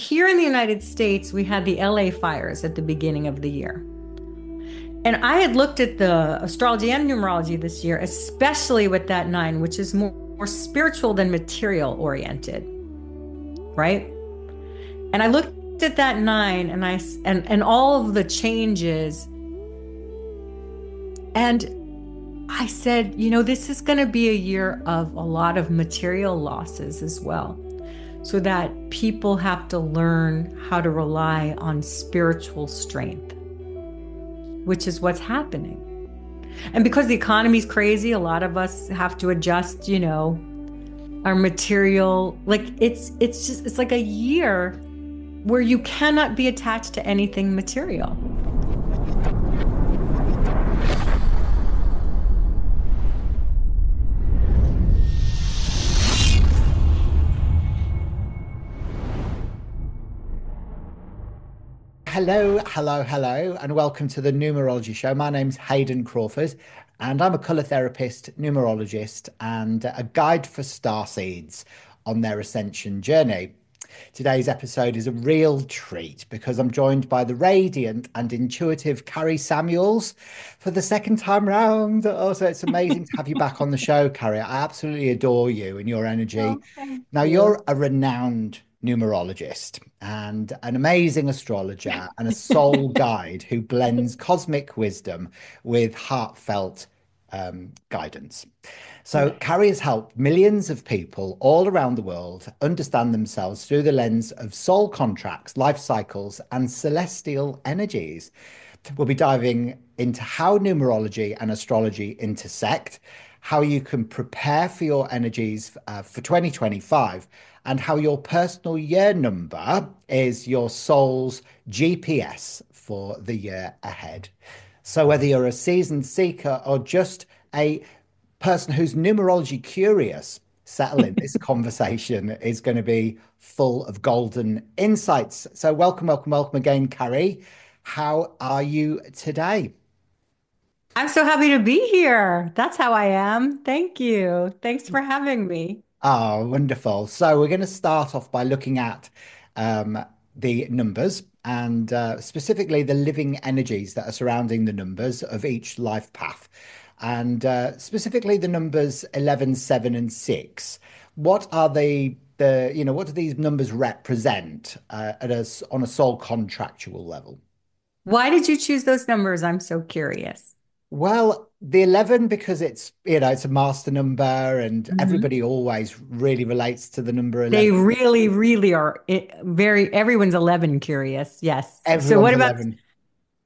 here in the United States, we had the LA fires at the beginning of the year. And I had looked at the astrology and numerology this year, especially with that nine, which is more spiritual than material oriented, right? And I looked at that nine and all of the changes, and I said, this is going to be a year of a lot of material losses as well, so that people have to learn how to rely on spiritual strength, which is what's happening. And because the economy's crazy, a lot of us have to adjust, our material. Like it's like a year where you cannot be attached to anything material. Hello, hello, hello, and welcome to the Numerology Show. My name's Hayden Crawford, and I'm a colour therapist, numerologist, and a guide for starseeds on their ascension journey. Today's episode is a real treat because I'm joined by the radiant and intuitive Kari Samuels for the second time round. Also, it's amazing to have you back on the show, Kari. I absolutely adore you and your energy. Oh, thank Now, you. you're a renowned numerologist and an amazing astrologer and a soul guide who blends cosmic wisdom with heartfelt guidance. So, Yes. Carrie has helped millions of people all around the world understand themselves through the lens of soul contracts, life cycles, and celestial energies. We'll be diving into how numerology and astrology intersect, how you can prepare for your energies for 2025, and how your personal year number is your soul's GPS for the year ahead. So, whether you're a seasoned seeker or just a person who's numerology curious, settle in. This conversation is going to be full of golden insights. So, welcome, welcome, welcome again, Carrie. How are you today? I'm so happy to be here. That's how I am. Thank you. Thanks for having me. Oh, wonderful. So, we're going to start off by looking at um, the numbers and specifically the living energies that are surrounding the numbers of each life path. And specifically the numbers 11, 7, and 6. What are what do these numbers represent on a soul contractual level? Why did you choose those numbers? I'm so curious. Well, the 11 because it's a master number and Mhm. everybody always really relates to the number They 11. really, really are everyone's 11 curious. Yes. So Everyone's what about 11.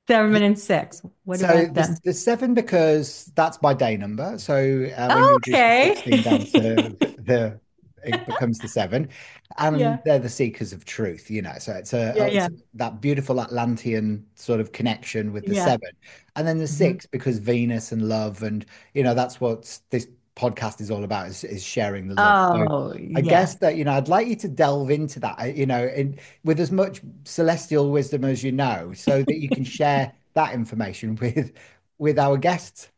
7 and 6? What So about the them? the seven because that's my day number. So when you reduce the Okay. 16 down to the it becomes the seven, and Yeah. they're the seekers of truth. So Yeah, it's yeah. that beautiful Atlantean sort of connection with the Yeah. seven, and then the Mhm. six because Venus and love, and that's what this podcast is all about is sharing the love. So Oh, I yes. guess that I'd like you to delve into that, with as much celestial wisdom as you know, so that you can share that information with our guests.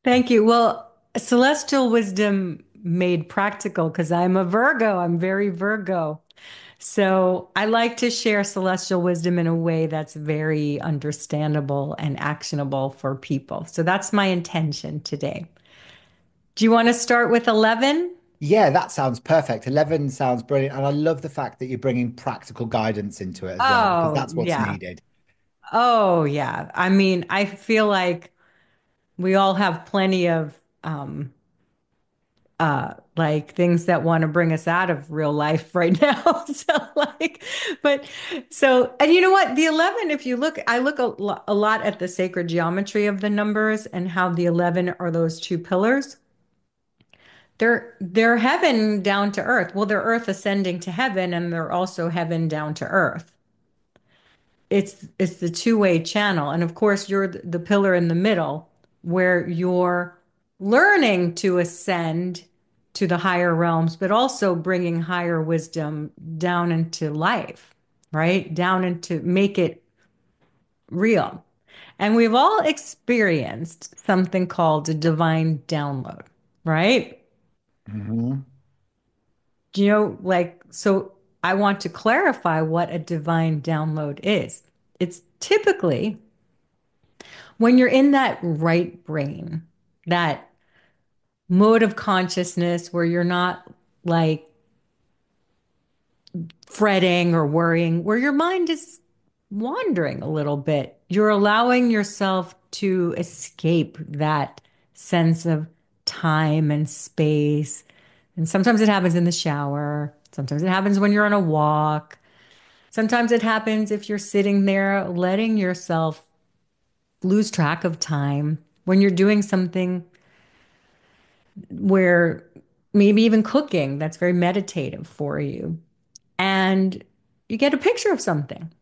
Thank you. Well, celestial wisdom made practical because I'm a Virgo. I'm very Virgo. So I like to share celestial wisdom in a way that's very understandable and actionable for people. So that's my intention today. Do you want to start with 11? Yeah, that sounds perfect. 11 sounds brilliant. And I love the fact that you're bringing practical guidance into it as well, because Oh, that's what's yeah. needed. Oh, yeah. I mean, I feel like we all have plenty of like things that want to bring us out of real life right now. But and you know what? The 11, if you look, I look a lot at the sacred geometry of the numbers and how the 11 are those two pillars. They're heaven down to earth. Well, they're earth ascending to heaven, and they're also heaven down to earth. It's the two-way channel. And of course, you're the pillar in the middle where you're learning to ascend to the higher realms, but also bringing higher wisdom down into life, right? Down into make it real. And we've all experienced something called a divine download, right? Hmm. Do you know, like, so I want to clarify what a divine download is. It's typically when you're in that right brain, that mode of consciousness where you're not like fretting or worrying, where your mind is wandering a little bit. You're allowing yourself to escape that sense of time and space. And sometimes it happens in the shower. Sometimes it happens when you're on a walk. Sometimes it happens if you're sitting there letting yourself lose track of time when you're doing something where maybe even cooking that's very meditative for you. And you get a picture of something.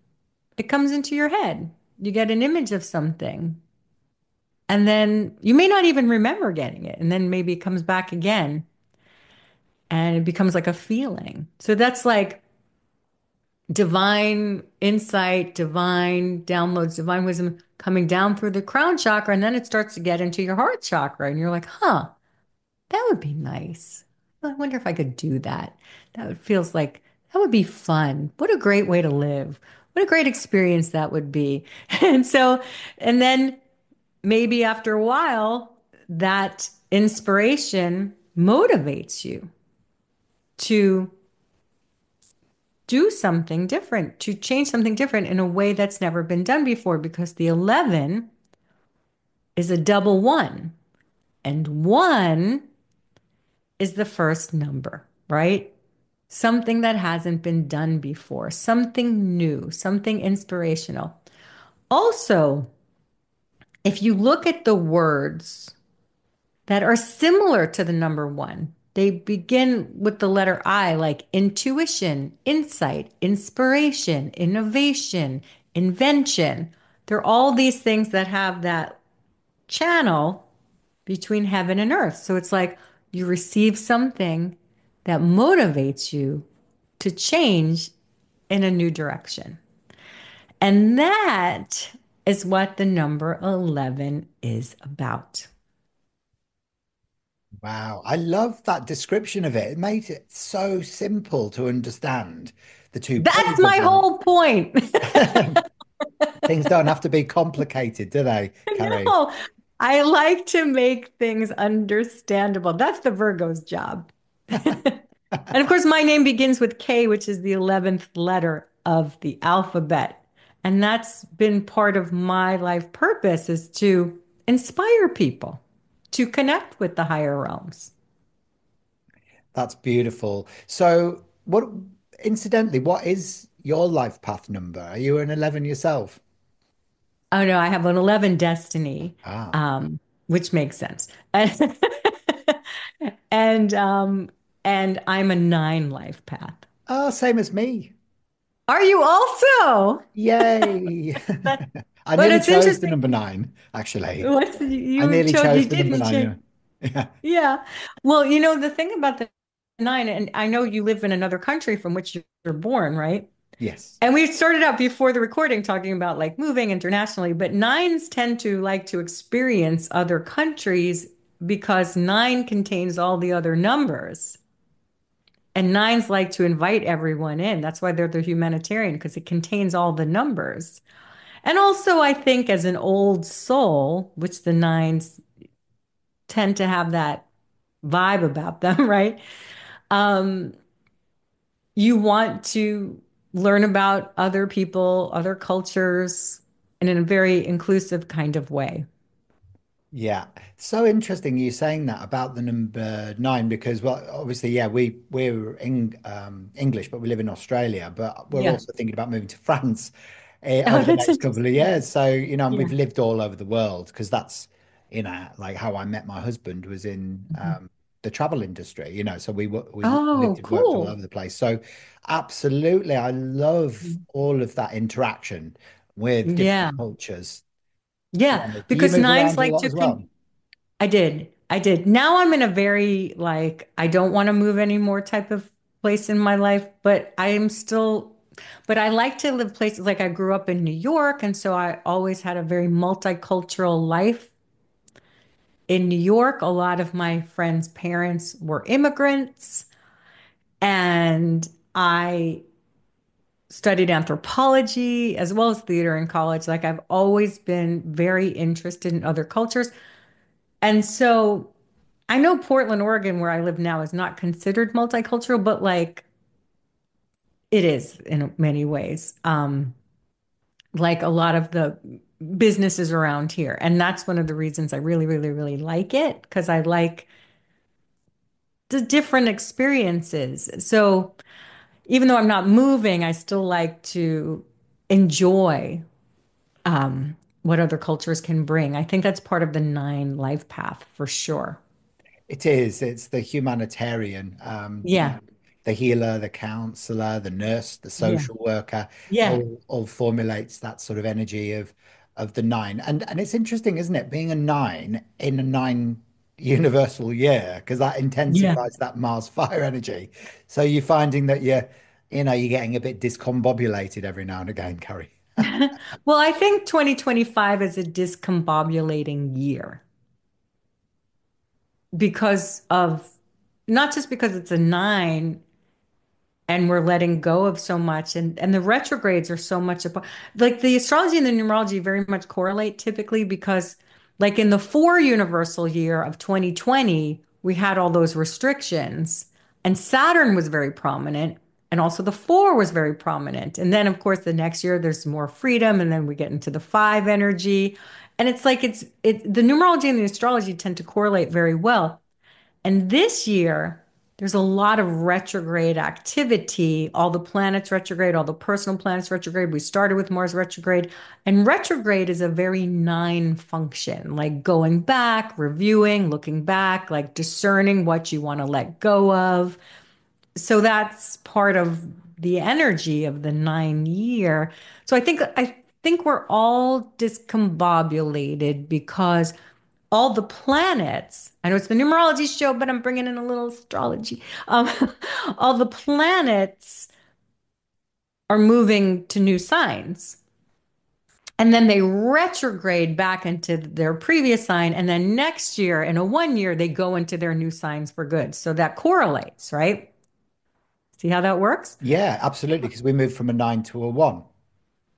It comes into your head. You get an image of something. And then you may not even remember getting it. And then maybe it comes back again and it becomes like a feeling. So that's like divine insight, divine downloads, divine wisdom coming down through the crown chakra. And then it starts to get into your heart chakra. And you're like, huh, that would be nice. I wonder if I could do that. Feels like that would be fun. What a great way to live. What a great experience that would be. And so, and then maybe after a while, that inspiration motivates you to do something different, to change something different in a way that's never been done before, because the 11 is a double one, and one is the first number, right? Something that hasn't been done before, something new, something inspirational. Also, if you look at the words that are similar to the number one, they begin with the letter I, like intuition, insight, inspiration, innovation, invention. They're all these things that have that channel between heaven and earth. So it's like you receive something that motivates you to change in a new direction. And that is what the number 11 is about. Wow, I love that description of it. It made it so simple to understand the two That's pillars of my life. whole point. Things don't have to be complicated, do they, Kari? No, I like to make things understandable. That's the Virgo's job. And of course, my name begins with K, which is the 11th letter of the alphabet. And that's been part of my life purpose is to inspire people to connect with the higher realms. That's beautiful. So, incidentally, what is your life path number? Are you an 11 yourself? Oh no, I have an 11 destiny, Ah, um, which makes sense. And and I'm a 9 life path. oh, same as me. Are you also? Yay. But I but nearly it's chose the interesting. number nine, actually. I You nearly chose chose you the did number you nine. change. Yeah. Yeah. Well, the thing about the 9, and I know you live in another country from which you're born, right? Yes. And we started out before the recording talking about like moving internationally, but nines tend to like to experience other countries because 9 contains all the other numbers. And nines like to invite everyone in. That's why they're the humanitarian, because it contains all the numbers. And also, I think as an old soul, which the nines tend to have that vibe about them, right? Um, you want to learn about other people, other cultures, and in a very inclusive kind of way. Yeah, so interesting you saying that about the number nine because, well, obviously, yeah, we're English, but we live in Australia, but we're Yeah. also thinking about moving to France Oh, over the that's next couple of interesting. years. So, and Yeah. we've lived all over the world because that's, like how I met my husband was in Mhm. the travel industry, so we lived Oh, and worked all cool. over the place. So, absolutely, I love all of that interaction with Yeah. different cultures. Yeah. Yeah. Do you Because move nines around a like lot to as well? I did. I did. Now I'm in a very like I don't want to move anymore type of place in my life, but I like to live places like I grew up in New York, and so I always had a very multicultural life. In New York, a lot of my friends' parents were immigrants, and I studied anthropology as well as theater in college. Like I've always been very interested in other cultures. And so I know Portland, Oregon, where I live now, is not considered multicultural, but like it is in many ways. Like a lot of the businesses around here. And that's one of the reasons I really, really, really like it because I like the different experiences. So even though I'm not moving, I still like to enjoy what other cultures can bring. I think that's part of the nine life path for sure. It is. It's the humanitarian, Yeah. the healer, the counselor, the nurse, the Yeah. social worker, Yeah. all formulates that sort of energy of the nine. And it's interesting, isn't it? Being a nine in a nine universal year, because that Yeah. intensifies that Mars fire energy. So you're finding that you're getting a bit discombobulated every now and again, Kari. Well, I think 2025 is a discombobulating year because of not just because it's a nine and we're letting go of so much and the retrogrades are so much about like the astrology and the numerology very much correlate typically because like in the four universal year of 2020 we had all those restrictions and Saturn was very prominent and also the four was very prominent and then of course the next year there's more freedom and then we get into the five energy and it's like the numerology and the astrology tend to correlate very well and this year, there's a lot of retrograde activity. All the planets retrograde, all the personal planets retrograde. We started with Mars retrograde. And retrograde is a very nine function, like going back, reviewing, looking back, like discerning what you want to let go of. So that's part of the energy of the 9 year. So I think we're all discombobulated because all the planets, I know it's the numerology show, but I'm bringing in a little astrology. Um, all the planets are moving to new signs. And then they retrograde back into their previous sign. And then next year, in a 1 year, they go into their new signs for good. So that correlates, right? See how that works? Yeah, absolutely. Because we moved from a nine to a one.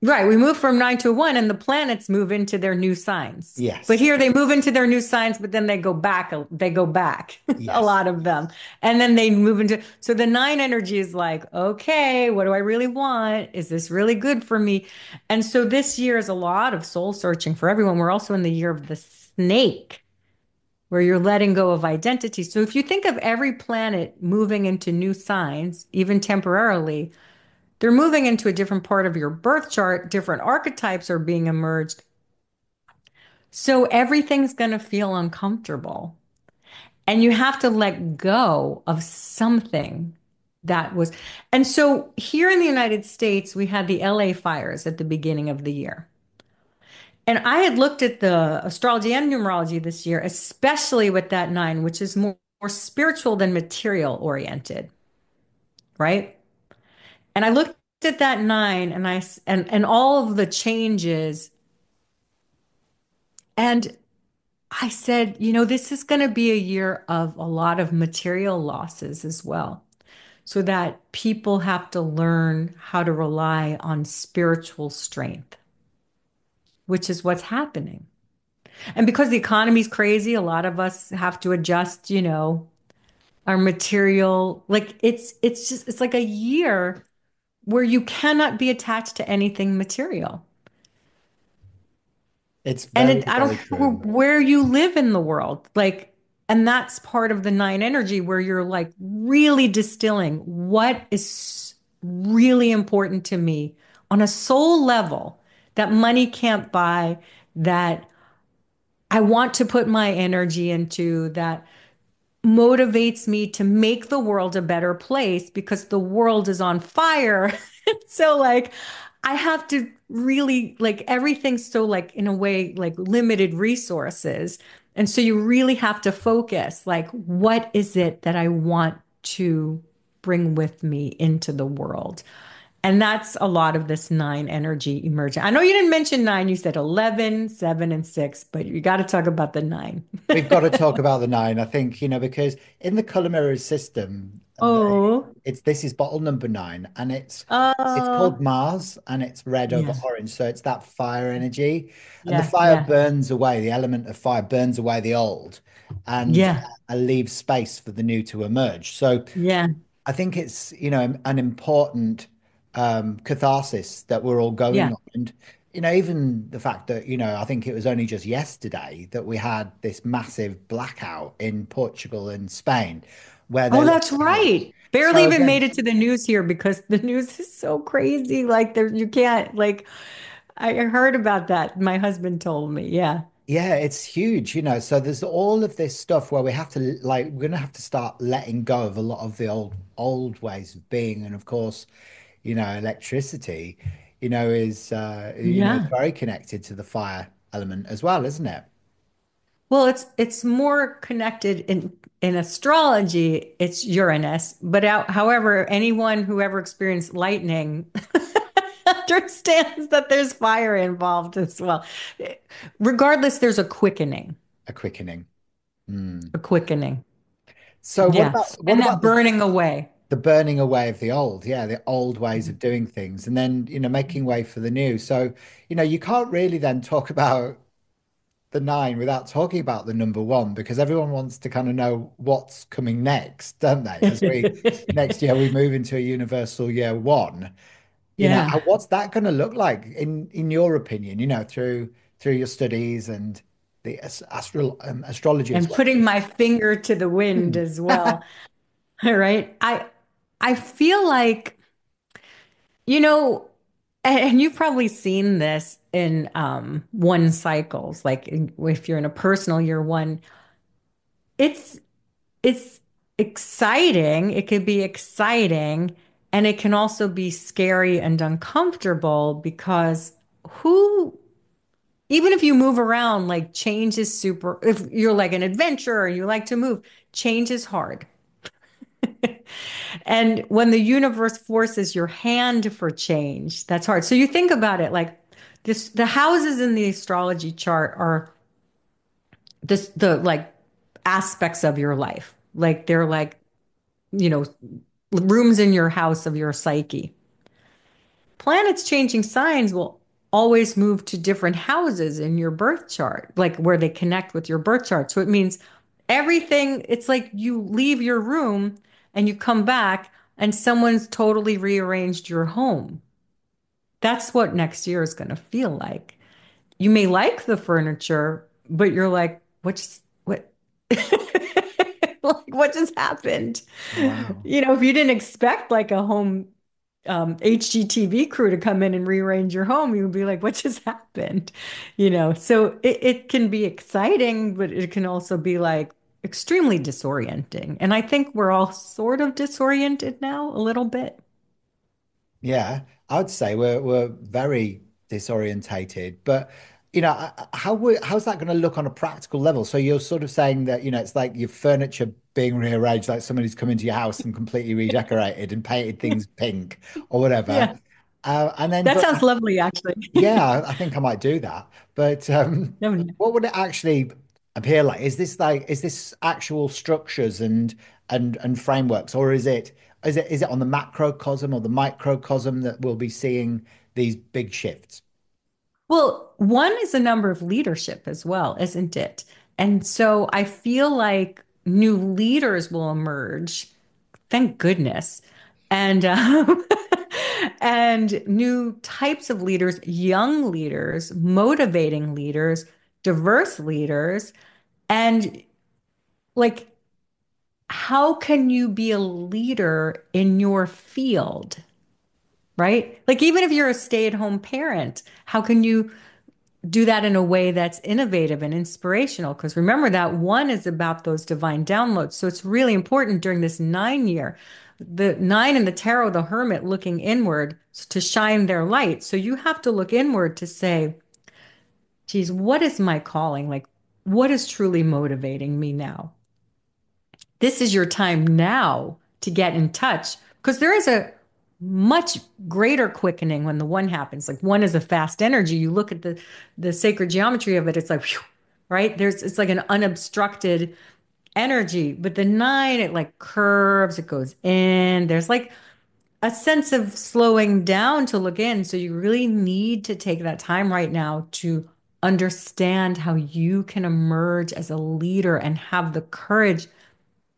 Right. We move from nine to one, and the planets move into their new signs. But Yes. here they move into their new signs, but then they go back. They go back, a Yes. lot of them. And then they move into. So the nine energy is like, okay, what do I really want? Is this really good for me? And so this year is a lot of soul searching for everyone. We're also in the year of the snake, where you're letting go of identity. So if you think of every planet moving into new signs, even temporarily, they're moving into a different part of your birth chart. Different archetypes are being emerged. So everything's going to feel uncomfortable. And you have to let go of something that was. And so here in the United States, we had the LA fires at the beginning of the year. And I had looked at the astrology and numerology this year, especially with that nine, which is more spiritual than material oriented, right? And I looked at that nine and all of the changes and I said, this is going to be a year of a lot of material losses as well, so that people have to learn how to rely on spiritual strength, which is what's happening. And because the economy's crazy, a lot of us have to adjust, our material. Like it's like a year where you cannot be attached to anything material. It's And very, I don't very care true. where you live in the world. Like, and that's part of the nine energy where you're like really distilling what is really important to me on a soul level that money can't buy, that I want to put my energy into, that motivates me to make the world a better place because the world is on fire. So like I have to really like everything's so like in a way like limited resources. And so you really have to focus like what is it that I want to bring with me into the world? And that's a lot of this nine energy emerging. I know you didn't mention nine, you said 11, 7, and 6, but you got to talk about the nine. We've got to talk about the nine, I think, because in the color mirror system, Oh. it's this is bottle number 9, and it's called Oh, Mars, and it's red over yeah, orange. So it's that fire energy, and the yeah, fire yeah, burns away, the element of fire burns away the old, and yeah, leaves space for the new to emerge. So yeah, I think it's, an important catharsis that we're all going yeah. on. And, even the fact that, I think it was only just yesterday that we had this massive blackout in Portugal and Spain where Oh, they're that's looking at it. right. Barely So even again, made it to the news here because the news is so crazy. Like there, you can't like. I heard about that. My husband told me. Yeah, yeah, it's huge, So there's all of this stuff where we have to we're gonna have to start letting go of a lot of the old ways of being. And of course, electricity, is yeah. very connected to the fire element as well, isn't it? Well, it's more connected in astrology. It's Uranus, but however, anyone who ever experienced lightning understands that there's fire involved as well. Regardless, there's a quickening, A quickening. Mm. a quickening. So what Yeah, about what and about that burning away. the burning away of the old? Yeah, the old ways of doing things, and then, making way for the new. So, you can't really then talk about the 9 without talking about the number 1, because everyone wants to kind of know what's coming next, don't they? As we next year we move into a universal year 1. Yeah. What's that going to look like in your opinion? Through your studies and the astrology as And well. putting my finger to the wind Hmm. as well. All right. I feel like, you know, and you've probably seen this in one cycles, like if you're in a personal year one, it's it's exciting. It could be exciting, and it can also be scary and uncomfortable because who even if you move around, like change is super, if you're like an adventurer and you like to move, change is hard. And when the universe forces your hand for change, that's hard. So you think about it like this, the houses in the astrology chart are the like aspects of your life. Like they're like, you know, rooms in your house of your psyche. Planets changing signs will always move to different houses in your birth chart, like where they connect with your birth chart. So it means everything, it's like you leave your room and you come back and someone's totally rearranged your home. That's what next year is going to feel like. You may like the furniture, but you're like, what? Like, what just happened? Wow. If you didn't expect like a home HGTV crew to come in and rearrange your home, you would be like, what just happened? So it can be exciting, but it can also be like extremely disorienting. And I think we're all sort of disoriented now, a little bit. Yeah, I would say we're very disorientated, but how's that going to look on a practical level? So you're sort of saying that, it's like your furniture being rearranged, like somebody's come into your house and completely redecorated and painted things pink or whatever. Yeah, And then, that but sounds lovely, actually. yeah, I think I might do that. But No, no. what would it actually appear like? Is this actual structures and frameworks, or is it on the macrocosm or the microcosm that we'll be seeing these big shifts? Well, one is a number of leadership as well, isn't it? And so I feel like new leaders will emerge. Thank goodness. And and new types of leaders, young leaders, motivating leaders, diverse leaders, and like how can you be a leader in your field, right? Like even if you're a stay-at-home parent, how can you do that in a way that's innovative and inspirational? Because remember that one is about those divine downloads. So it's really important during this 9 year, the 9 in the tarot, the hermit looking inward to shine their light. So you have to look inward to say, geez, what is my calling? Like, what is truly motivating me now? This is your time now to get in touch because there is a much greater quickening when the one happens. Like one is a fast energy. You look at the sacred geometry of it, it's like, whew, right? It's like an unobstructed energy. But the nine, it like curves, it goes in. There's like a sense of slowing down to look in. So you really need to take that time right now to understand how you can emerge as a leader and have the courage.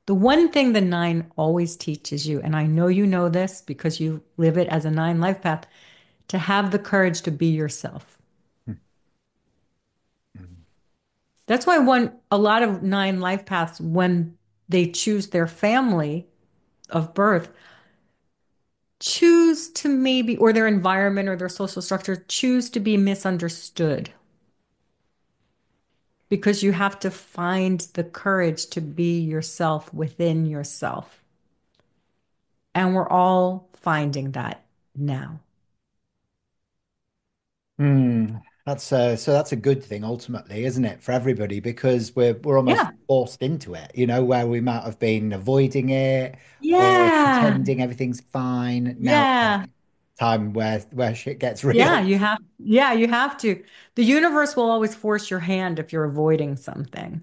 The one thing the nine always teaches you, and I know you know this because you live it as a nine life path, to have the courage to be yourself. Mm. That's why a lot of nine life paths, when they choose their family of birth, choose to maybe, or their environment or their social structure, choose to be misunderstood because you have to find the courage to be yourself within yourself. And we're all finding that now. So that's a good thing ultimately, isn't it, for everybody? Because we're almost Yeah. forced into it, where we might have been avoiding it or Yeah. pretending everything's fine. Now it's Yeah. like time where shit gets Yeah, real. you have to. The universe will always force your hand if you're avoiding something.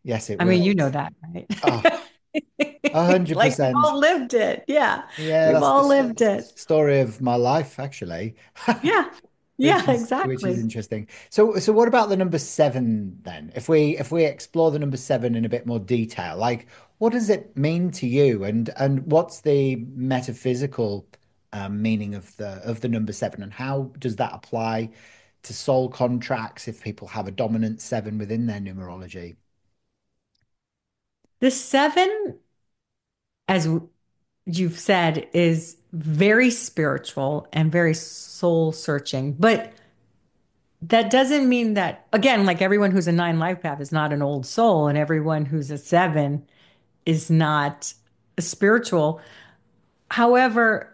Yes, it I mean, you will. know that, right? Oh, a hundred Like we've percent. all lived it. Yeah. Yeah, We've that's the all lived it. story of my life, actually. Yeah. Which Yeah, is exactly. interesting. So what about the number seven then? If we explore the number seven in a bit more detail, like what does it mean to you, and what's the metaphysical meaning of the number seven, and how does that apply to soul contracts if people have a dominant seven within their numerology? The seven, as you've said, is very spiritual and very soul searching. But that doesn't mean that, again, like everyone who's a nine life path is not an old soul, and everyone who's a seven is not spiritual. However,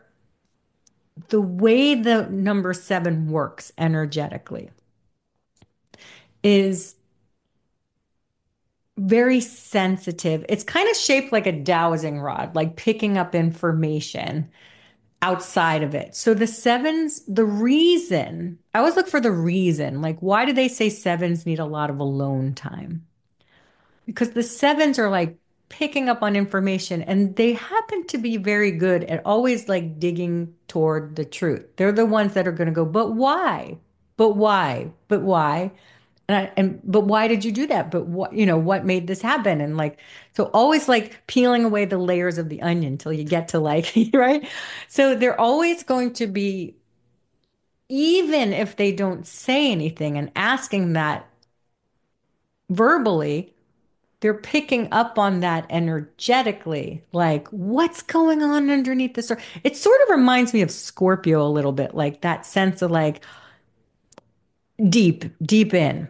the way the number seven works energetically is very sensitive. It's kind of shaped like a dowsing rod, like picking up information outside of it. So the sevens, the reason, I always look for the reason, like why do they say sevens need a lot of alone time? Because the sevens are like picking up on information and they happen to be very good at always like digging toward the truth. They're the ones that are going to go, but why? But why? But why? And but why did you do that? But what, what made this happen? And like, so always like peeling away the layers of the onion till you get to like, right? So they're always going to be, even if they don't say anything and asking that verbally, they're picking up on that energetically. Like, what's going on underneath the surface? It sort of reminds me of Scorpio a little bit, like that sense of like deep, deep in,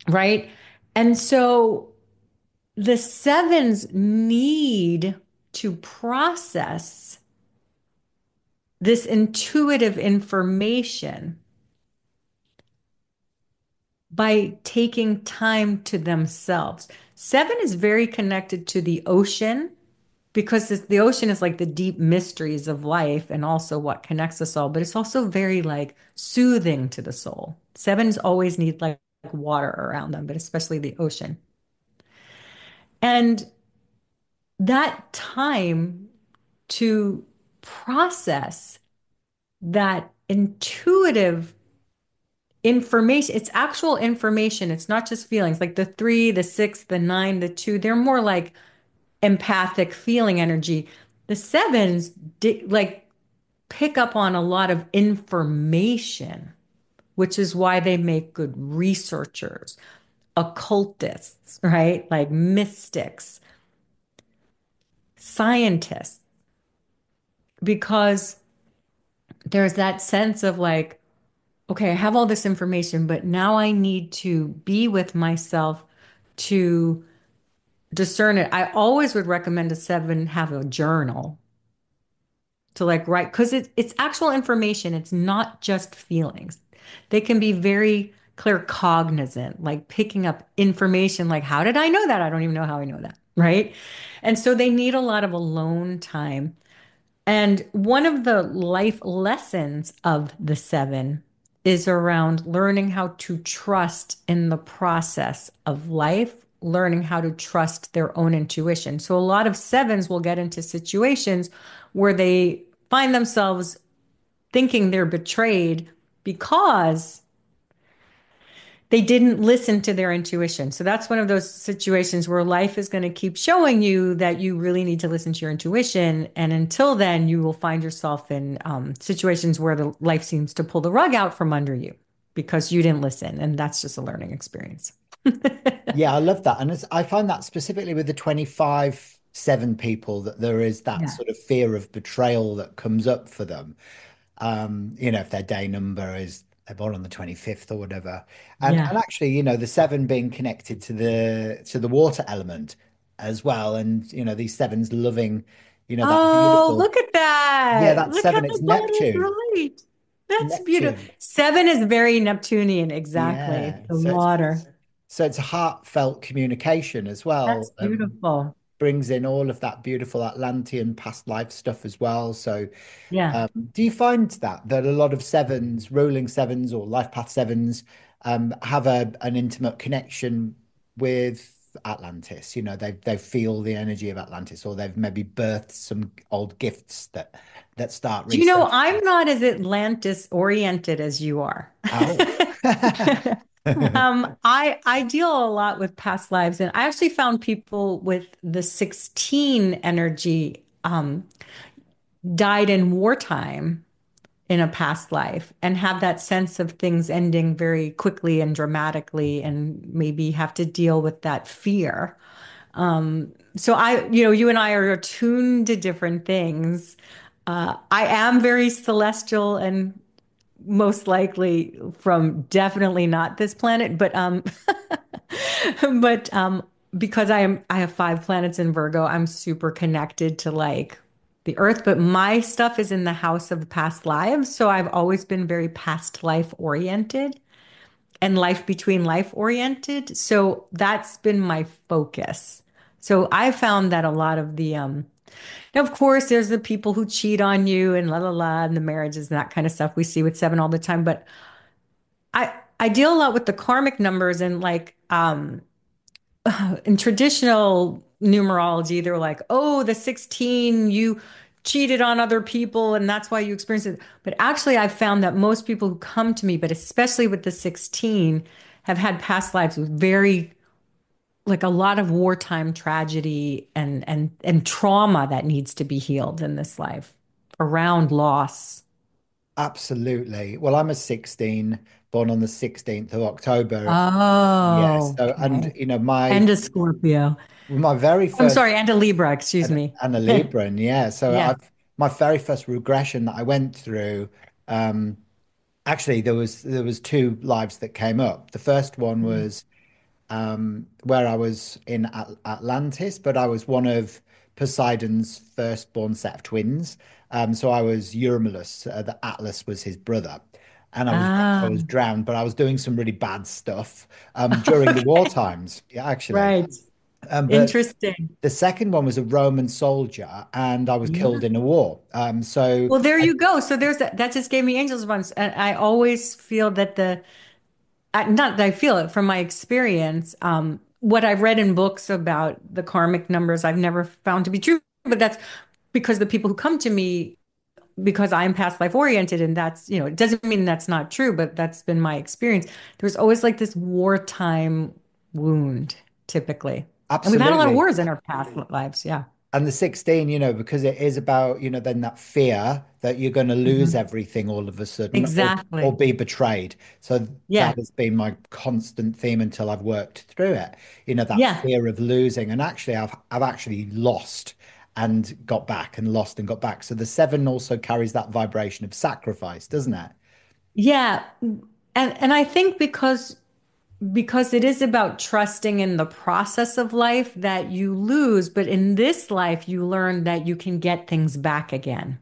right? And so the sevens need to process this intuitive information by taking time to themselves. Seven is very connected to the ocean because the ocean is like the deep mysteries of life and also what connects us all, but it's also very like soothing to the soul. Sevens always need like water around them, but especially the ocean. And that time to process that intuitive information, it's actual information. It's not just feelings like the three, the six, the nine, the two, they're more like empathic feeling energy. The sevens like pick up on a lot of information, which is why they make good researchers, occultists, right? Like mystics, scientists, because there's that sense of like, okay, I have all this information, but now I need to be with myself to discern it. I always would recommend a seven have a journal to like write because it's actual information. It's not just feelings. They can be very clear cognizant, like picking up information like, how did I know that? I don't even know how I know that, right? And so they need a lot of alone time. And one of the life lessons of the seven is around learning how to trust in the process of life, learning how to trust their own intuition. So a lot of sevens will get into situations where they find themselves thinking they're betrayed because they didn't listen to their intuition. So that's one of those situations where life is going to keep showing you that you really need to listen to your intuition. And until then, you will find yourself in situations where the life seems to pull the rug out from under you because you didn't listen. And that's just a learning experience. Yeah, I love that. And I find that specifically with the 25/7 people that there is that Yeah. sort of fear of betrayal that comes up for them. If their day number is they're born on the 25th or whatever. And Yeah. actually, the seven being connected to the water element as well. And these sevens loving, that Oh, beautiful, look at yeah, that. that Look how seven, it's that is Neptune. right. That's beautiful. Neptune. Seven is very Neptunian, exactly. Yeah. It's the water. So it's a heartfelt communication as well. That's beautiful. Brings in all of that beautiful Atlantean past life stuff as well. So, Yeah. do you find that a lot of sevens, ruling sevens or life path sevens, have an intimate connection with Atlantis? They feel the energy of Atlantis, or they've maybe birthed some old gifts that start Do you know, resurfacing. I'm not as Atlantis oriented as you are. Oh. I deal a lot with past lives, and I actually found people with the 16 energy died in wartime in a past life and have that sense of things ending very quickly and dramatically, and maybe have to deal with that fear. So you and I are attuned to different things. I am very celestial and most likely from definitely not this planet, but because I have five planets in Virgo, I'm super connected to like the earth, but my stuff is in the house of past lives, so I've always been very past life oriented and life between life oriented. So that's been my focus. So I found that a lot of now, of course, there's the people who cheat on you and la la la, and the marriages and that kind of stuff we see with seven all the time. But I deal a lot with the karmic numbers and like in traditional numerology, they're like, oh, the 16, you cheated on other people and that's why you experienced it. But actually, I've found that most people who come to me, but especially with the 16, have had past lives with very like a lot of wartime tragedy and trauma that needs to be healed in this life around loss. Absolutely. Well, I'm a 16, born on the 16th of October. Yes. Oh, So, and okay. my And a Scorpio. my very I'm first sorry, and a Libra, excuse and, me. and a Libran, yeah. So Yeah. I've my very first regression that I went through, um, actually there was two lives that came up. The first one was where I was in Atlantis, but I was one of Poseidon's firstborn set of twins. So I was Eurymulus. The Atlas was his brother, and I Ah, was drowned. But I was doing some really bad stuff during the war times. Yeah, actually. right. But Interesting. the second one was a Roman soldier, and I was Yeah. killed in a war. So Well, there you go. So there's that just gave me angels once. And I always feel that not that I feel it from my experience, what I've read in books about the karmic numbers, I've never found to be true. But that's because the people who come to me, because I'm past life oriented, and that's, it doesn't mean that's not true, but that's been my experience. There's always like this wartime wound, typically. And we've had a lot of absolutely. wars in our past lives. Yeah. And the 16, because it is about, then that fear that you're going to lose Mhm. everything all of a sudden or Exactly. be betrayed. So Yeah. that has been my constant theme until I've worked through it. That Yeah. fear of losing. And actually I've actually lost and got back and lost and got back. So the seven also carries that vibration of sacrifice, doesn't it? Yeah. And I think because it is about trusting in the process of life that you lose, but in this life you learn that you can get things back again.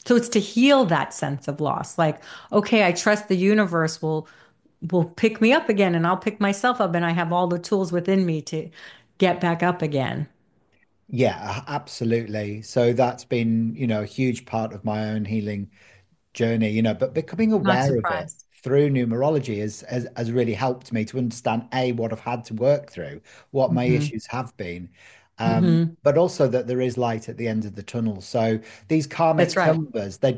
So it's to heal that sense of loss. Like, okay, I trust the universe will pick me up again and I'll pick myself up and I have all the tools within me to get back up again. Yeah, absolutely. So that's been, a huge part of my own healing journey, but becoming Not aware of it surprised. through numerology has really helped me to understand what I've had to work through, what my Hmm. issues have been, Hmm. but also that there is light at the end of the tunnel. So these That's karmic right. numbers, they're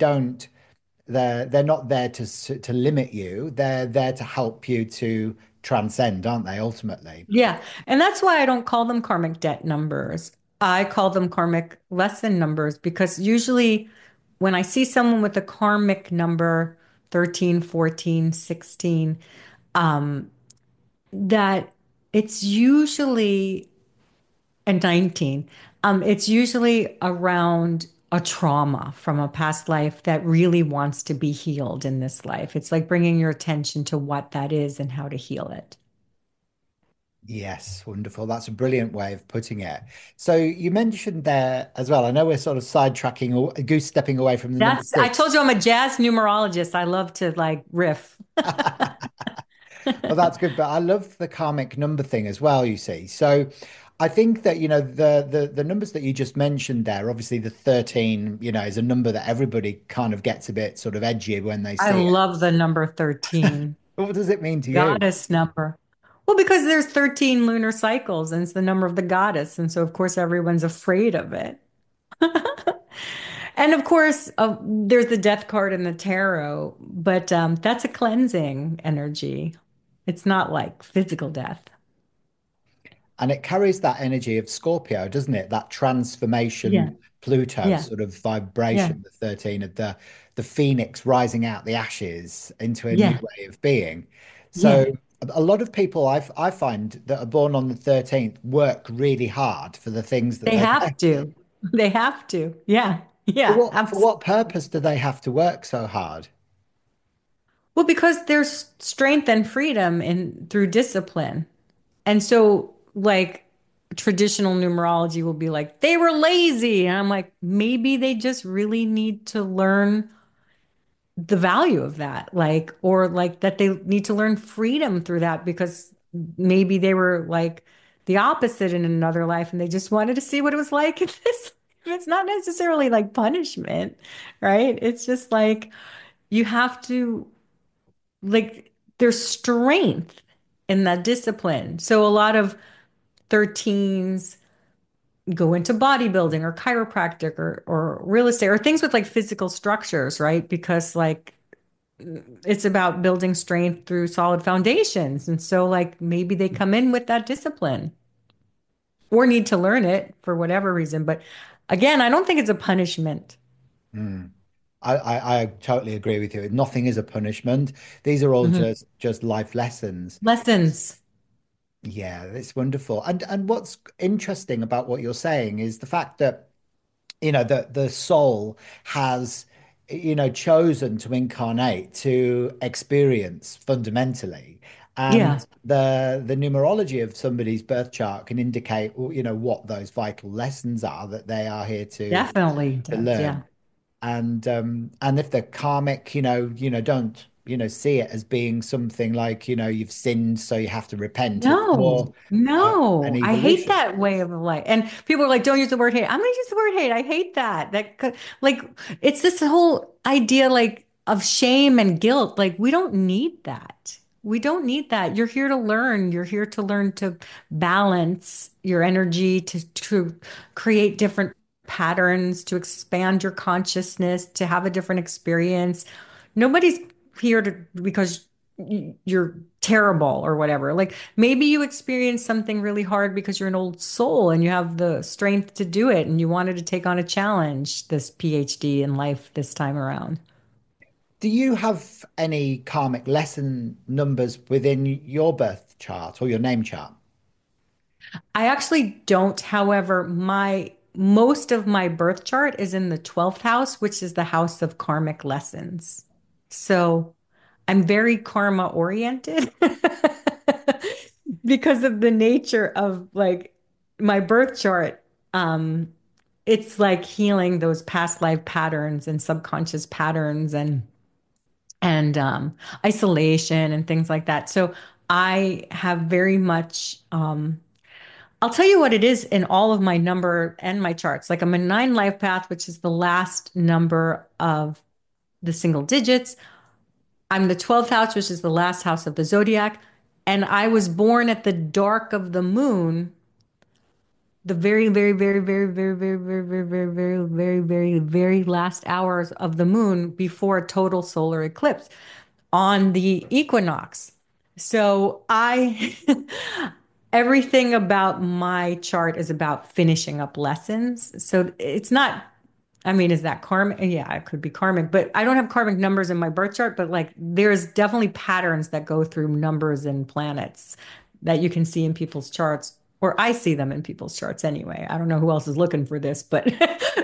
not there to limit you. They're there to help you to transcend, aren't they, ultimately? Yeah. And that's why I don't call them karmic debt numbers. I call them karmic lesson numbers because usually when I see someone with a karmic number 13, 14, 16, um, that it's usually and 19, it's usually around a trauma from a past life that really wants to be healed in this life. It's like bringing your attention to what that is and how to heal it. Yes, wonderful. That's a brilliant way of putting it. So you mentioned there as well. I know we're sort of sidetracking or goose stepping away from the number I six. told you I'm a jazz numerologist. I love to like riff. Well, that's good, but I love the karmic number thing as well, you see. So I think that, the numbers that you just mentioned there, obviously the 13, is a number that everybody kind of gets a bit sort of edgy when they I see it. love the number 13, What does it mean to you? goddess number. Well, because there's 13 lunar cycles and it's the number of the goddess. And so, of course, everyone's afraid of it. And of course, there's the death card in the tarot, but that's a cleansing energy. It's not like physical death. And it carries that energy of Scorpio, doesn't it? That Yeah, transformation, Pluto yeah, sort of yeah, vibration, the 13 of the phoenix rising out the ashes into a new yeah, way of being. So yeah. a lot of people I find that are born on the 13th work really hard for the things that They they have to. They have to. Yeah, yeah, for what absolutely. purpose do they have to work so hard? Well, because there's strength and freedom in through discipline. And so, like, traditional numerology will be like, they were lazy. And I'm like, maybe they just really need to learn the value of that, like, or like that they need to learn freedom through that because maybe they were like the opposite in another life and they just wanted to see what it was like in this. It's not necessarily like punishment, right? It's just like you have to, like, there's strength in that discipline. So a lot of 13s go into bodybuilding or chiropractic or real estate or things with like physical structures, right? Because like it's about building strength through solid foundations. And so, like, maybe they come in with that discipline or need to learn it for whatever reason. But again, I don't think it's a punishment. Mm. I totally agree with you. Nothing is a punishment. These are all Mhm. just life lessons. Lessons. Yeah, it's wonderful. And what's interesting about what you're saying is the fact that, the soul has, chosen to incarnate to experience fundamentally. Yeah, And the numerology of somebody's birth chart can indicate, what those vital lessons are that they are here definitely to does. learn. Yeah. And if the karmic, don't, see it as being something like, you've sinned, so you have to repent. It's more No, an no, I hate evolution. that way of life. And people are like, don't use the word hate. I'm gonna use the word hate. I hate that. Like, it's this whole idea like of shame and guilt. Like, we don't need that. We don't need that. You're here to learn. You're here to learn to balance your energy, to create different patterns, to expand your consciousness, to have a different experience. Nobody's here to because you're terrible or whatever. Like maybe you experienced something really hard because you're an old soul and you have the strength to do it and you wanted to take on a challenge, this PhD in life this time around. Do you have any karmic lesson numbers within your birth chart or your name chart? I actually don't, however, my most of my birth chart is in the 12th house, which is the house of karmic lessons. So I'm very karma oriented because of the nature of like my birth chart. It's like healing those past life patterns and subconscious patterns and isolation and things like that. So I have very much I'll tell you what it is in all of my number and my charts. Like I'm a nine life path, which is the last number of the single digits. I'm the 12th house, which is the last house of the zodiac. And I was born at the dark of the moon, the very, very, very, very, very, very, very, very, very, very, very, very, very last hours of the moon before a total solar eclipse on the equinox. So everything about my chart is about finishing up lessons. So it's not, I mean, is that karmic? Yeah, it could be karmic, but I don't have karmic numbers in my birth chart, but like there's definitely patterns that go through numbers and planets that you can see in people's charts, or I see them in people's charts anyway. I don't know who else is looking for this, but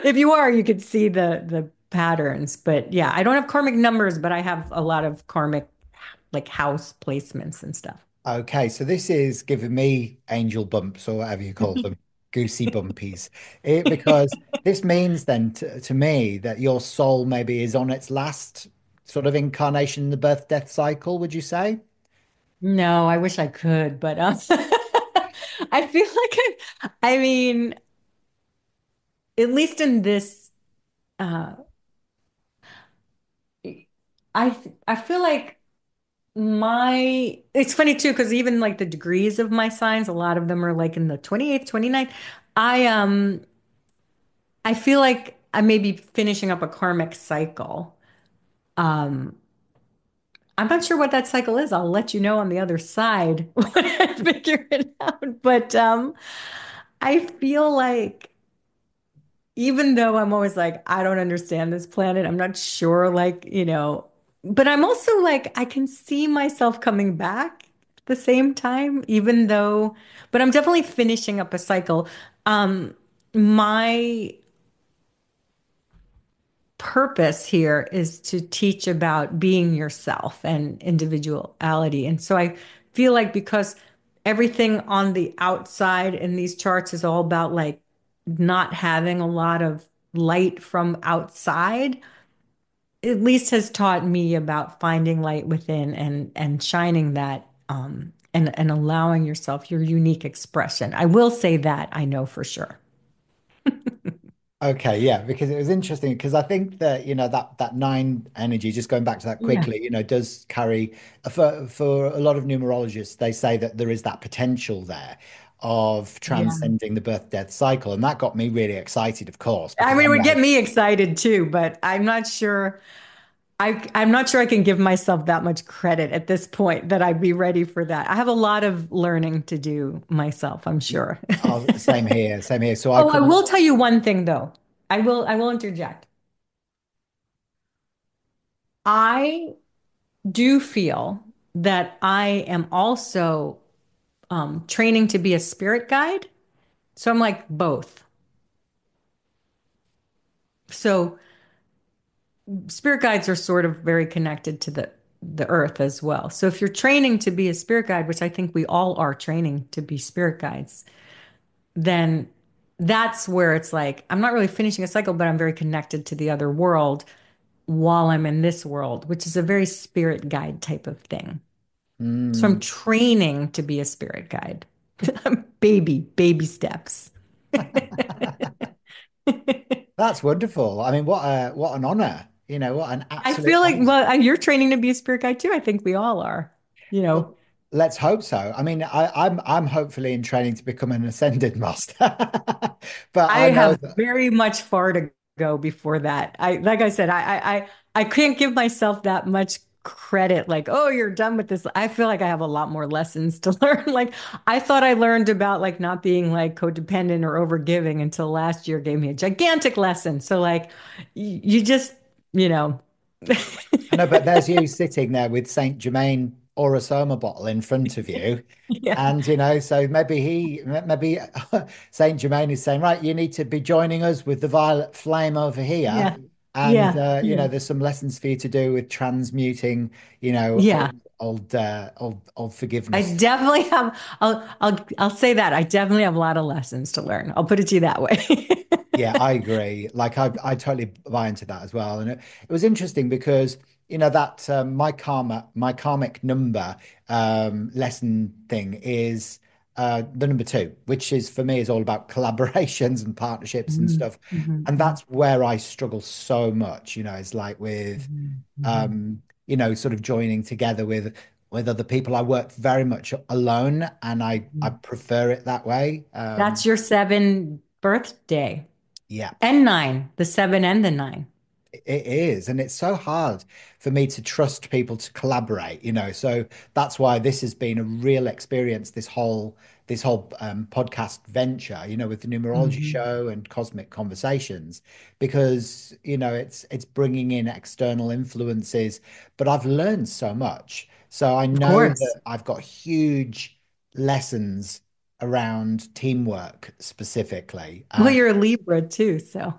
if you are, you could see the patterns. But yeah, I don't have karmic numbers, but I have a lot of karmic like house placements and stuff. Okay, so this is giving me angel bumps or whatever you call them, goosey bumpies. Because this means then to me that your soul maybe is on its last sort of incarnation in the birth death cycle, would you say? No, I wish I could, but I feel like I mean, at least in this, uh, I feel like it's funny too, because even like the degrees of my signs, a lot of them are like in the 28th, 29th. I feel like I may be finishing up a karmic cycle. Um, I'm not sure what that cycle is. I'll let you know on the other side when I figure it out. But I feel like even though I'm always like, I don't understand this planet, I'm not sure, like, but I'm also like, I can see myself coming back at the same time, even though, but I'm definitely finishing up a cycle. My purpose here is to teach about being yourself and individuality. And so I feel like because everything on the outside in these charts is all about like not having a lot of light from outside, at least has taught me about finding light within and shining that and allowing yourself your unique expression. I will say that I know for sure. Okay, yeah, because it was interesting because I think that that nine energy, just going back to that Yeah. quickly, does carry for a lot of numerologists, they say that there is that potential there of Yeah. transcending the birth death cycle, and that got me really excited, of course, I because mean, it I'm would get like, me excited too, but I'm not sure. I'm not sure I can give myself that much credit at this point that I'd be ready for that. I have a lot of learning to do myself, I'm sure. oh, same here, same here. So I Oh, I couldn't. will tell you one thing though. I will interject. I do feel that I am also training to be a spirit guide. So I'm like both. So spirit guides are sort of very connected to the earth as well. So if you're training to be a spirit guide, which I think we all are training to be spirit guides, then that's where it's like I'm not really finishing a cycle, but I'm very connected to the other world while I'm in this world, which is a very spirit guide type of thing. So I'm Mm, training to be a spirit guide. Baby steps. that's wonderful. I mean, what an honor, what an I absolute feel like, honor. well, you're training to be a spirit guide too. I think we all are, you know. Well, let's hope so. I mean, I'm hopefully in training to become an ascended master, but I I know have that. very much far to go before that. Like I said, I can't give myself that much credit. Like, oh, you're done with this. I feel like I have a lot more lessons to learn. Like, I thought I learned about like not being like codependent or overgiving until last year gave me a gigantic lesson. So like, you just, you know, I know, but there's you sitting there with Saint Germain Orosoma bottle in front of you. yeah, And, so maybe Saint Germain is saying, right, you need to be joining us with the violet flame over here. yeah, And, yeah, yeah, there's some lessons for you to do with transmuting, yeah. old I forgiveness. definitely have. I'll say that I definitely have a lot of lessons to learn. I'll put it to you that way. Yeah, I agree. Like I totally buy into that as well. And it was interesting because that my karmic number lesson thing is the number two, which is for me is all about collaborations and partnerships and Mhm, stuff. mhm, And mhm, that's where I struggle so much, it's like with mhm, mhm. sort of joining together with other people. I work very much alone and I Mhm. prefer it that way. That's your seven birthday. Yeah. And nine, the seven and the nine. It is, and it's so hard for me to trust people to collaborate, So that's why this has been a real experience, this whole podcast venture, with the Numerology Mhm. Show and Cosmic Conversations, because it's bringing in external influences, but I've learned so much. So I Of know course. that I've got huge lessons around teamwork specifically, Well, and you're a Libra too, so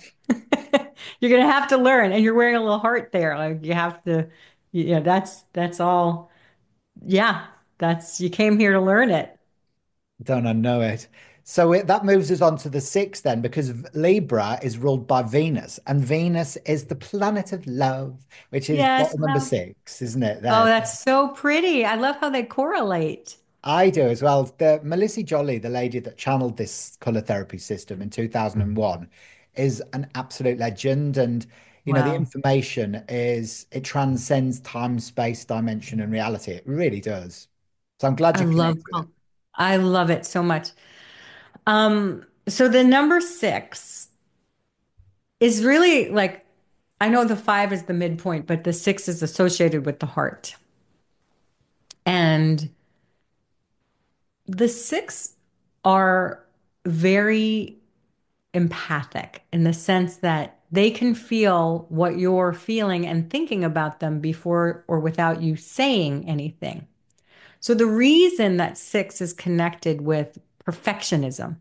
you're gonna have to learn. And you're wearing a little heart there. Like you have to, yeah, that's all. Yeah, that's you came here to learn it. don't I know it? So that moves us on to the sixth then, because Libra is ruled by Venus, and Venus is the planet of love, which is Yes, bottom number love. six, isn't it? Oh, There. that's so pretty. I love how they correlate. I do as well. The Melissa Jolly, the lady that channeled this color therapy system in 2001, is an absolute legend. And, the Wow. information it transcends time, space, dimension, and reality. It really does. So I'm glad I you love connect with it. col- I love it so much. So the number six is really like I know the five is the midpoint, but the six is associated with the heart. And the six are very empathic in the sense that they can feel what you're feeling and thinking about them before or without you saying anything. So the reason that six is connected with perfectionism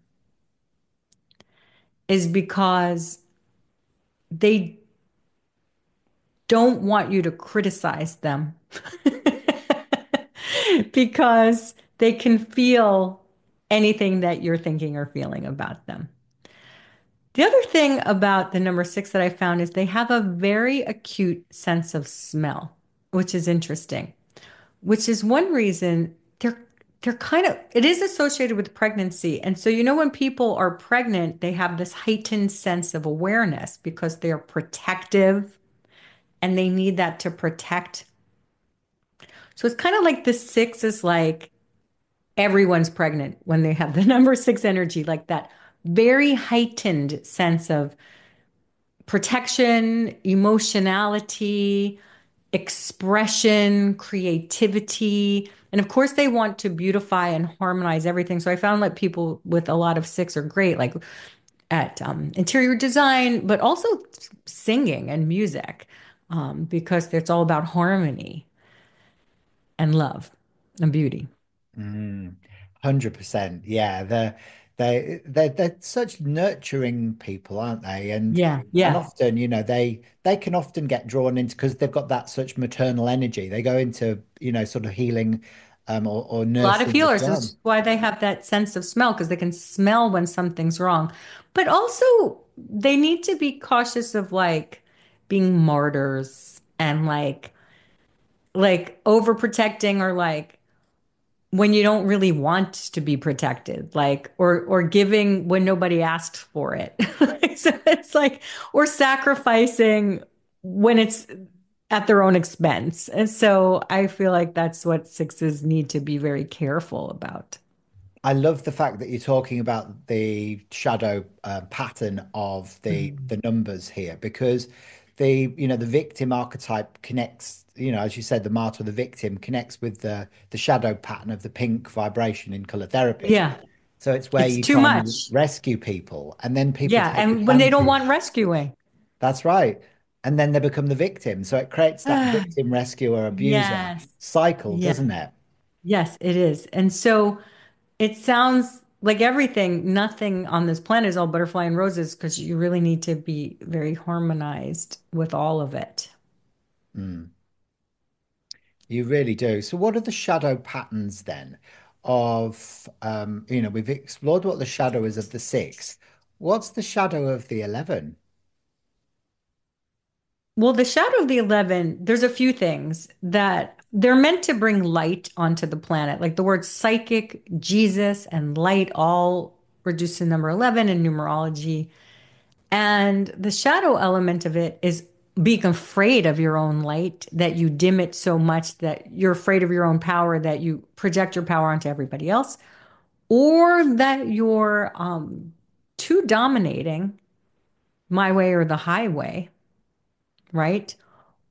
is because they don't want you to criticize them because they can feel anything that you're thinking or feeling about them. The other thing about the number six that I found is they have a very acute sense of smell, which is interesting, which is one reason they're kind of it is associated with pregnancy. And so when people are pregnant, they have this heightened sense of awareness because they're protective and they need that to protect. So it's kind of like the six is like everyone's pregnant when they have the number six energy, like that very heightened sense of protection, emotionality, expression, creativity. And of course, they want to beautify and harmonize everything. So I found like people with a lot of six are great, like at interior design, but also singing and music, because it's all about harmony and love and beauty. 100%. Yeah, they're such nurturing people, aren't they? Yeah, And yeah. often, they can often get drawn into because they've got that such maternal energy. They go into, sort of healing or A lot of nursing as healers. This well. is why they have that sense of smell because they can smell when something's wrong. But also, they need to be cautious of like being martyrs and like overprotecting or like when you don't really want to be protected, like or giving when nobody asked for it. So it's like or sacrificing when it's at their own expense. And so I feel like that's what sixes need to be very careful about. I love the fact that you're talking about the shadow pattern of Mhm. the numbers here because the victim archetype connects, as you said, the martyr, the victim connects with the shadow pattern of the pink vibration in color therapy. Yeah, So it's where it's you too try and much. rescue people, and then people Yeah, take and when they don't want advantage. rescuing. That's right. And then they become the victim. So it creates that victim, rescuer, abuser Yes. cycle, Yeah. doesn't it? Yes, it is. And so it sounds like everything, nothing on this planet is all butterfly and roses because you really need to be very harmonized with all of it. Mm. You really do. So, what are the shadow patterns then of, we've explored what the shadow is of the six. What's the shadow of the 11? Well, the shadow of the 11, there's a few things that They're meant to bring light onto the planet. Like the words psychic, Jesus, and light all reduced to number 11 in numerology. And the shadow element of it is being afraid of your own light, that you dim it so much that you're afraid of your own power, that you project your power onto everybody else, or that you're too dominating, my way or the highway, right?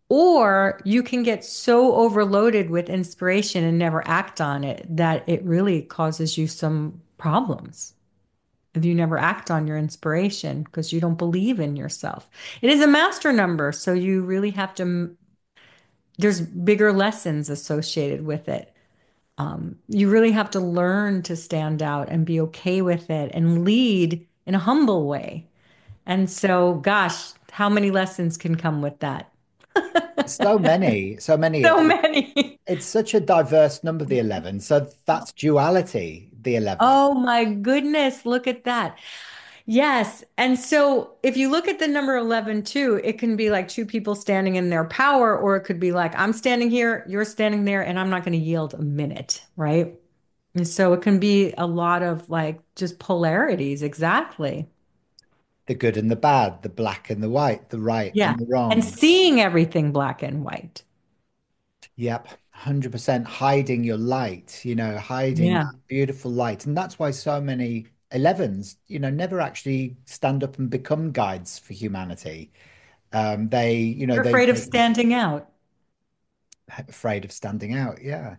Or you can get so overloaded with inspiration and never act on it that it really causes you some problems if you never act on your inspiration because you don't believe in yourself. It is a master number, so you really have to, there's bigger lessons associated with it. You really have to learn to stand out and be okay with it and lead in a humble way. And so, gosh, how many lessons can come with that? So many, so many. So many. It's such a diverse number, the 11. So that's duality, the 11. Oh my goodness, look at that. Yes. And so if you look at the number 11 too, it can be like two people standing in their power, or it could be like, I'm standing here, you're standing there, and I'm not going to yield a minute, right? And so it can be a lot of like just polarities. Exactly. The good and the bad, the black and the white, the right Yeah. and the And wrong. seeing everything black and white. Yep, 100% hiding your light, hiding Yeah. that beautiful light. And that's why so many 11s, never actually stand up and become guides for humanity. You're afraid of standing out. afraid of standing out. Yeah.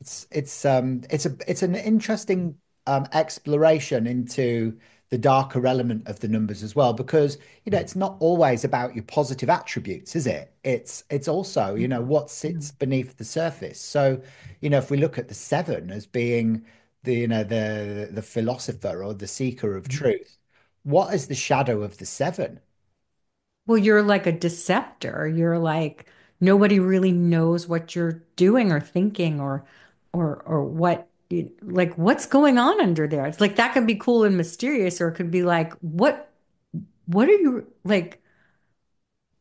It's an interesting exploration into the darker element of the numbers as well, because it's not always about your positive attributes, is it? It's also what sits beneath the surface. So if we look at the seven as being the philosopher or the seeker of truth, what is the shadow of the seven? Well, you're like a deceptor. You're like nobody really knows what you're doing or thinking or what like what's going on under there. It's like that could be cool and mysterious, or it could be like what are you like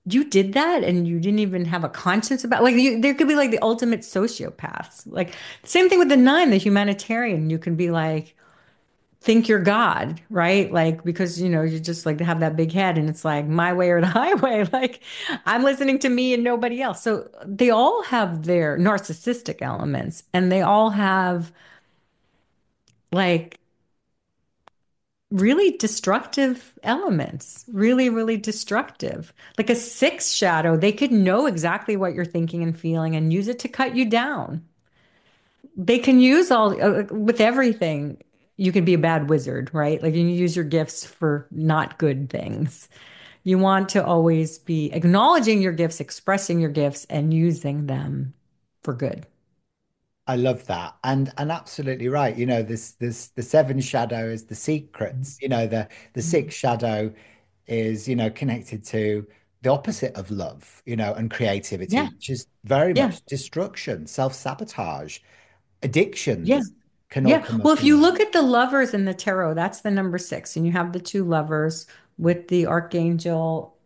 you did that and you didn't even have a conscience about like there could be like the ultimate sociopaths. Like same thing with the nine, the humanitarian. You can be like think you're God, right? Like, because, you just like to have that big head and it's like my way or the highway. Like, I'm listening to me and nobody else. So they all have their narcissistic elements and they all have like really destructive elements, really, really destructive. Like a six shadow, they could know exactly what you're thinking and feeling and use it to cut you down. They can use all with everything. You can be a bad wizard, right? Like you use your gifts for not good things. You want to always be acknowledging your gifts, expressing your gifts, and using them for good. I love that. And absolutely right. This the seven shadow is the secrets. The sixth shadow is, connected to the opposite of love, and creativity, Yeah, which is very yeah, much destruction, self-sabotage, yeah. addictions can all Yeah. come Well, up if you in look at the lovers in the tarot, that's the number six, and you have the two lovers with the archangel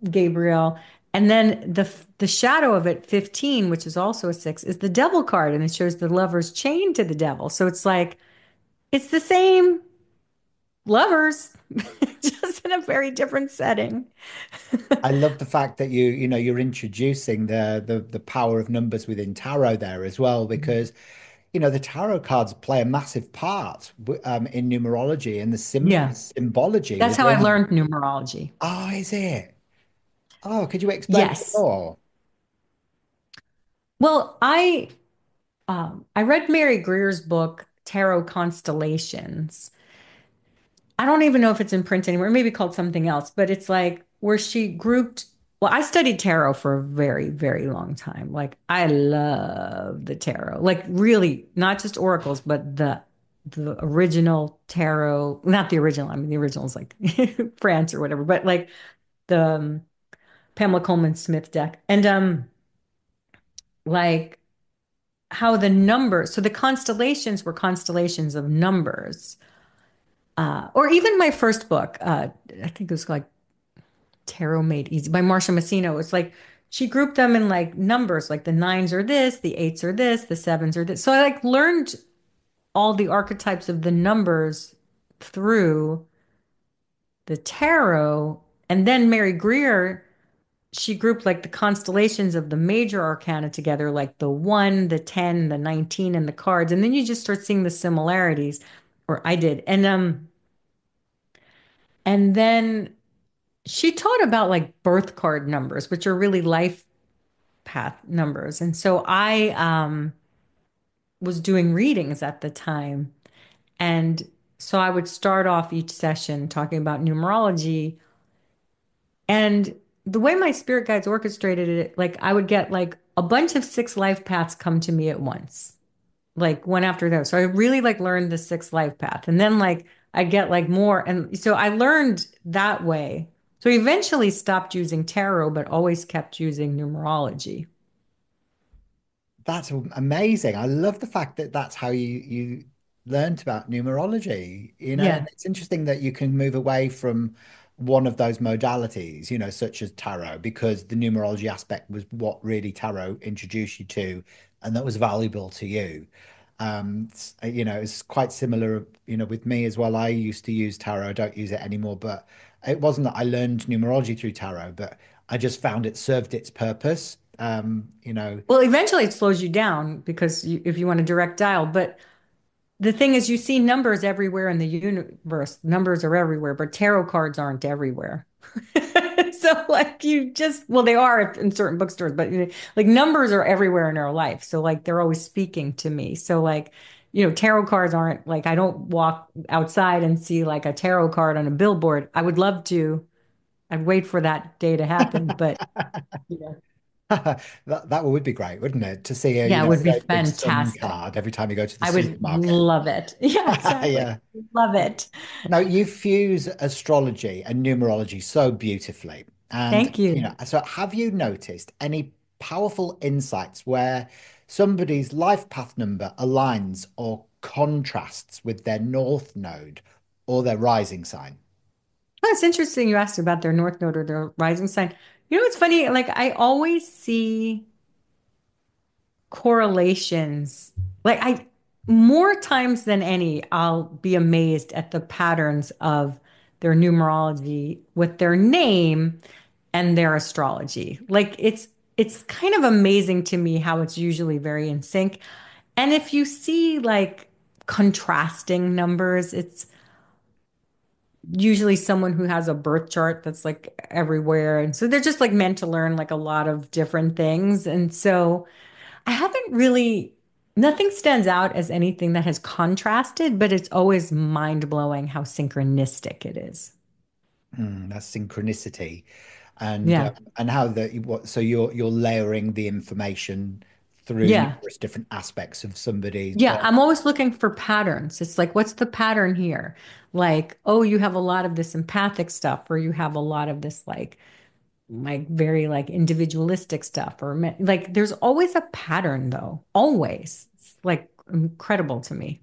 Gabriel, and then the shadow of it, 15, which is also a six, is the devil card, and it shows the lovers chained to the devil. So it's like it's the same lovers, just in a very different setting. I love the fact that you're introducing the power of numbers within tarot there as well, because the tarot cards play a massive part in numerology and the Yeah, symbology that's how I within. learned numerology. Oh, is it? Oh, could you explain a bit Yes. more? Well, I read Mary Greer's book, Tarot Constellations. I don't even know if it's in print anymore. It may be called something else, but it's like where she grouped. Well, I studied tarot for a very, very long time. Like I love the tarot. Like really, not just oracles, but the original tarot. Not the original. I mean, the original is like France or whatever, but like the Pamela Coleman Smith deck. And like how the numbers, so the constellations were constellations of numbers. Or even my first book, I think it was like Tarot Made Easy by Marsha Messino. It's like she grouped them in like numbers, like the nines are this, the eights are this, the sevens are this. So I like learned all the archetypes of the numbers through the tarot. And then Mary Greer, she grouped like the constellations of the major arcana together, like the 1, the 10, the 19, and the cards. And then you just start seeing the similarities, or I did. And then she taught about like birth card numbers, which are really life path numbers. And so I was doing readings at the time. And so I would start off each session talking about numerology. And the way my spirit guides orchestrated it, like I would get like a bunch of six life paths come to me at once, like one after the other. So I really like learned the six life path. And then like I get like more. And so I learned that way. So I eventually stopped using tarot, but always kept using numerology. That's amazing. I love the fact that that's how you learned about numerology, and Yeah. it's interesting that you can move away from one of those modalities, such as tarot, because the numerology aspect was what really tarot introduced you to, and that was valuable to you. It's quite similar, with me as well. I used to use tarot. I don't use it anymore, but it wasn't that I learned numerology through tarot, but I just found it served its purpose. Well, eventually it slows you down because if you want to direct dial, but the thing is, you see numbers everywhere in the universe. Numbers are everywhere, but tarot cards aren't everywhere. So, like, well, they are in certain bookstores, but like numbers are everywhere in our life. So, like, they're always speaking to me. So, like, tarot cards aren't like I don't walk outside and see like a tarot card on a billboard. I would love to. I'd wait for that day to happen, but yeah, That would be great, wouldn't it? To see yeah, it a would be great big sun fantastic. card every time you go to the I would supermarket. love it. Yeah, exactly. Yeah. Love it. Now you fuse astrology and numerology so beautifully. And, Thank you. so have you noticed any powerful insights where somebody's life path number aligns or contrasts with their north node or their rising sign? Oh, it's interesting you asked about their north node or their rising sign. It's funny, like I always see correlations. Like I more times than any, I'll be amazed at the patterns of their numerology with their name and their astrology. Like it's kind of amazing to me how it's usually very in sync. And if you see like contrasting numbers, it's usually someone who has a birth chart that's like everywhere. And so they're just like meant to learn like a lot of different things. And so I haven't really, nothing stands out as anything that has contrasted, but it's always mind blowing how synchronistic it is. That's synchronicity, and Yeah. how so you're layering the information through Yeah. numerous different aspects of somebody's Yeah. birth. I'm always looking for patterns. It's like, what's the pattern here? Like, oh, you have a lot of this empathic stuff, or you have a lot of this like very like individualistic stuff like there's always a pattern though always it's like incredible to me.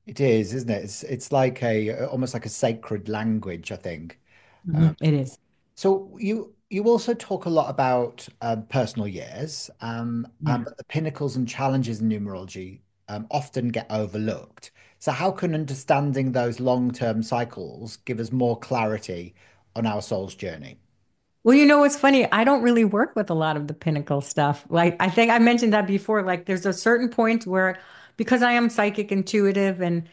It is, isn't it? It's like a almost like a sacred language, I think. Mhm, it is. So you also talk a lot about personal years, Yeah. but the pinnacles and challenges in numerology often get overlooked. So how can understanding those long-term cycles give us more clarity on our soul's journey? Well, what's funny, I don't really work with a lot of the pinnacle stuff. Like I think I mentioned that before, like there's a certain point where because I am psychic intuitive and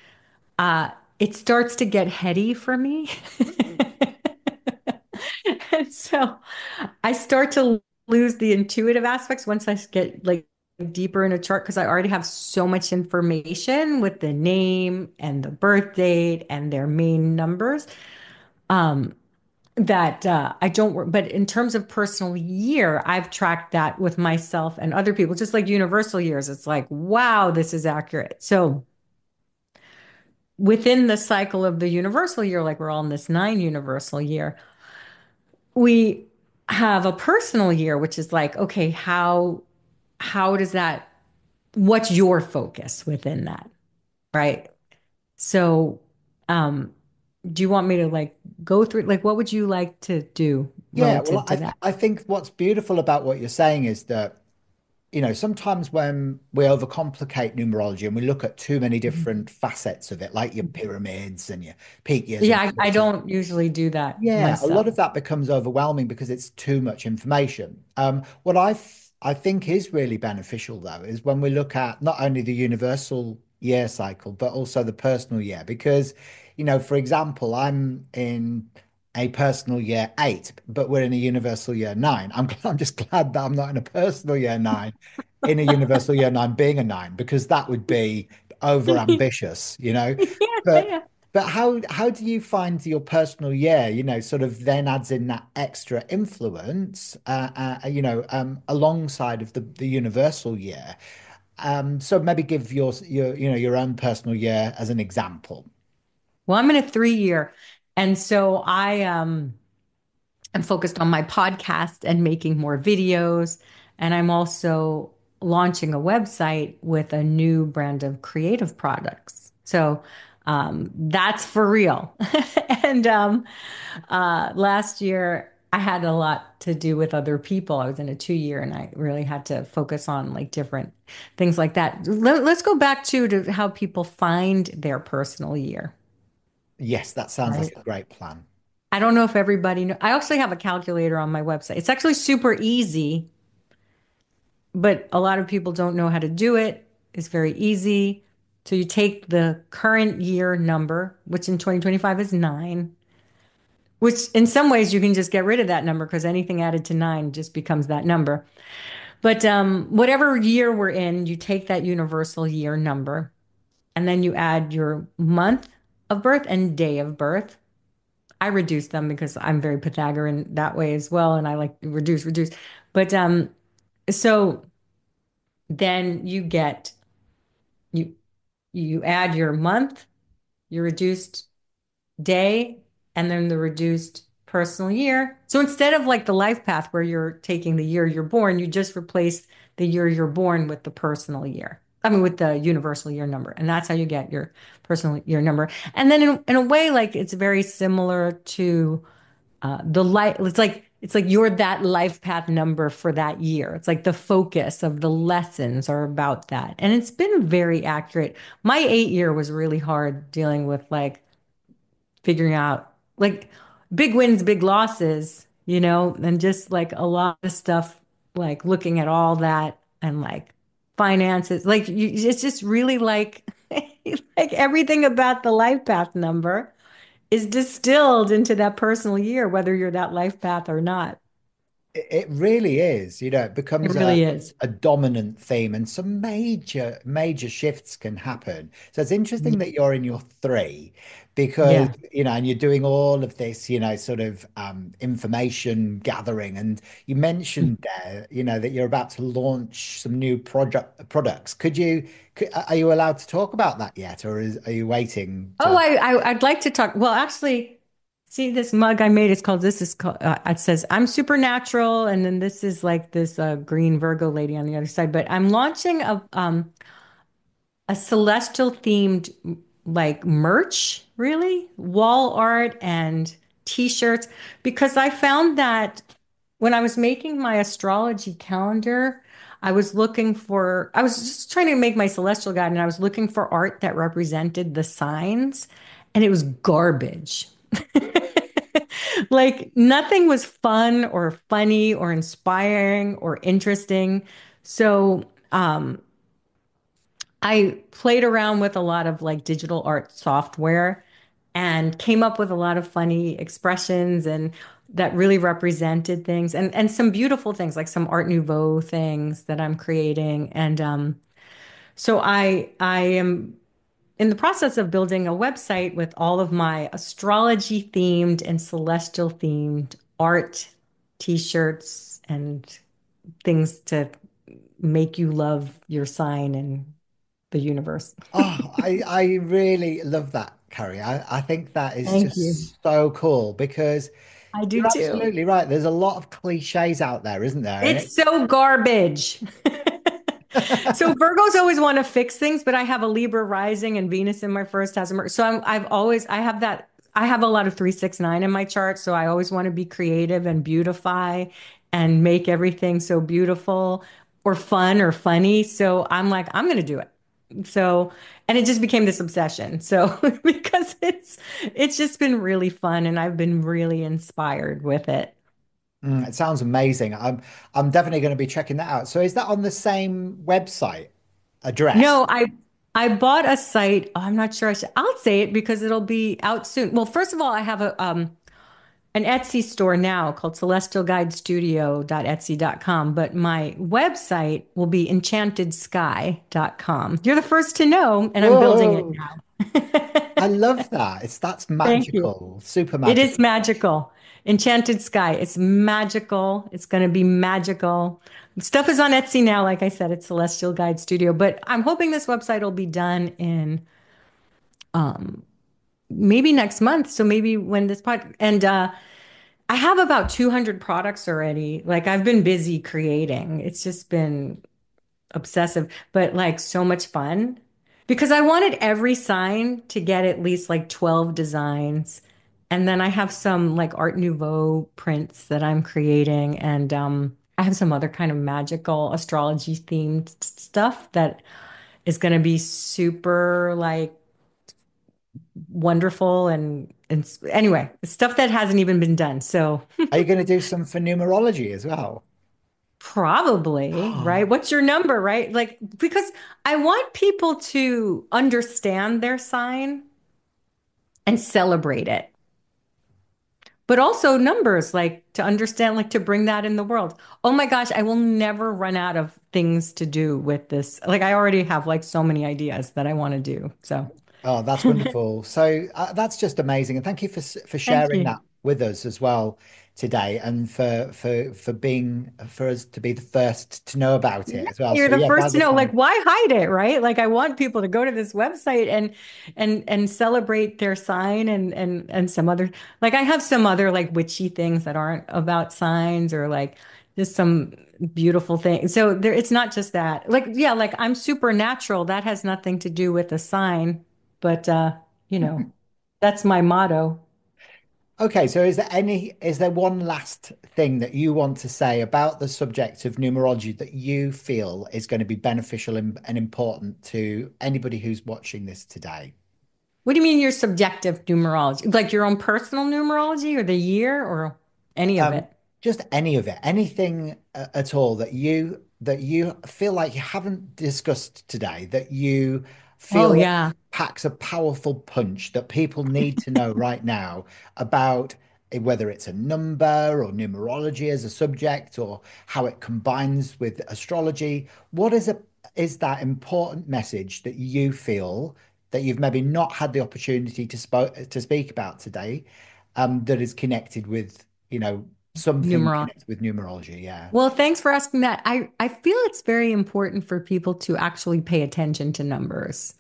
uh it starts to get heady for me. And so I start to lose the intuitive aspects once I get like deeper in a chart because I already have so much information with the name and the birth date and their main numbers that I don't work. But in terms of personal year, I've tracked that with myself and other people, just like universal years. It's like, wow, this is accurate. So within the cycle of the universal year, like we're all in this nine universal year, we have a personal year, which is like, okay, how does that, what's your focus within that, right? So, um, do you want me to like go through, like, what would you like to do? Yeah, well, relative to that. I think what's beautiful about what you're saying is that, sometimes when we overcomplicate numerology and we look at too many Mhm. different facets of it, like your pyramids and your peak years and Yeah, I eclipses. don't usually do that Yeah, a lot myself. of that becomes overwhelming because it's too much information. What I think is really beneficial though is when we look at not only the universal year cycle but also the personal year, because for example, I'm in a personal year 8, but we're in a universal year 9. I'm just glad that I'm not in a personal year 9 in a universal year 9 being a 9, because that would be over ambitious, Yeah, but. yeah. But how do you find your personal year, sort of then adds in that extra influence, alongside of the universal year? So maybe give your own personal year as an example. Well, I'm in a 3 year. And so I'm focused on my podcast and making more videos. And I'm also launching a website with a new brand of creative products. So that's for real. And last year, I had a lot to do with other people. I was in a 2 year and I really had to focus on like different things like that. Let's go back to how people find their personal year, Yes, that sounds like right? a great plan. I don't know if everybody know. I actually have a calculator on my website. It's actually super easy, but a lot of people don't know how to do it. It's very easy. So you take the current year number, which in 2025 is 9, which in some ways you can just get rid of that number because anything added to 9 just becomes that number. But whatever year we're in, you take that universal year number and then you add your month of birth and day of birth. I reduce them because I'm very Pythagorean that way as well, and I like to reduce. But so then you you add your month, your reduced day, and then the reduced personal year. So instead of like the life path where you're taking the year you're born, you just replace the year you're born with the personal year. I mean, with the universal year number. And that's how you get your personal year number. And then in a way, like it's very similar to the light. It's like you're that life path number for that year. It's like the focus of the lessons are about that. And it's been very accurate. My 8 year was really hard dealing with like figuring out like big wins, big losses, and just like a lot of stuff, like looking at all that and like finances. Like it's just really like like everything about the life path number is distilled into that personal year, whether you're that life path or not. It really is, it It becomes really is. a dominant theme, and some major shifts can happen. So it's interesting that you're in your 3, because, Yeah. and you're doing all of this, sort of information gathering. And you mentioned there, that you're about to launch some new products. Are you allowed to talk about that yet, or are you waiting Oh, to? I'd like to talk. Well, actually, see this mug I made. This is called. It says I'm supernatural, and then this is like this green Virgo lady on the other side. But I'm launching a celestial themed like merch, really, wall art and t-shirts, because I found that when I was making my astrology calendar, I was just trying to make my celestial guide and I was looking for art that represented the signs and it was garbage. Like nothing was fun or funny or inspiring or interesting. So, I played around with a lot of like digital art software and came up with a lot of funny expressions and that really represented things and some beautiful things like some Art Nouveau things that I'm creating. And so I am in the process of building a website with all of my astrology themed and celestial themed art, t-shirts, and things to make you love your sign and the universe. Oh, I really love that, Carrie. I think that is Thank you. just so cool, because I do you're too. absolutely right. There's a lot of cliches out there, isn't there? And It's so garbage. So Virgos always want to fix things, but I have a Libra rising and Venus in my first house. So I have that. I have a lot of 369 in my chart, so I always want to be creative and beautify and make everything so beautiful or fun or funny. So I'm like, I'm going to do it. So, and it just became this obsession. So, because it's just been really fun and I've been really inspired with it. It sounds amazing. I'm definitely going to be checking that out. So is that on the same website address? No, I bought a site. Oh, I'm not sure I'll say it because it'll be out soon. Well, first of all, I have a an Etsy store now called celestialguidestudio.etsy.com, but my website will be enchantedsky.com. You're the first to know, and I'm building it Whoa, now. I love that. That's Thank you. magical, super It magical. is magical. Enchanted Sky. It's magical. It's going to be magical. Stuff is on Etsy now. Like I said, it's Celestial Guide Studio, but I'm hoping this website will be done in maybe next month. So maybe when this pod and I have about 200 products already. Like I've been busy creating. It's just been obsessive, but like so much fun because I wanted every sign to get at least like 12 designs. And then I have some like Art Nouveau prints that I'm creating. And I have some other kind of magical astrology themed stuff that is going to be super like wonderful and anyway, stuff that hasn't even been done. So Are you going to do some for numerology as well? probably, right? What's your number, right? Like, because I want people to understand their sign and celebrate it, but also numbers, like to understand, like to bring that in the world. Oh my gosh, I will never run out of things to do with this. Like, I already have like so many ideas that I want to do. So, Oh, that's wonderful. So that's just amazing, and thank you for thank sharing you. that with us as well today, and for being for us to be the first to know about Yeah, it as well. you're So the yeah, first that to is know. Like, fantastic. why hide it, right? Like, I want people to go to this website and celebrate their sign and some other like I have some other like witchy things that aren't about signs or like just some beautiful things. So there, it's not just that. Like, yeah, like I'm supernatural. That has nothing to do with a sign, but you know, that's my motto. Okay, so is there one last thing that you want to say about the subject of numerology that you feel is going to be beneficial and important to anybody who's watching this today? What do you mean your subjective numerology? Like your own personal numerology or the year or any of Um, it? just any of it, anything at all that you feel like you haven't discussed today, that you Oh feel yeah. packs a powerful punch that people need to know right now about whether it's a number or numerology as a subject or how it combines with astrology. What is that important message that you feel that you've maybe not had the opportunity to speak about today, that is connected with, something Numerology. connected with numerology? Yeah. Well, thanks for asking that. I feel it's very important for people to actually pay attention to numbers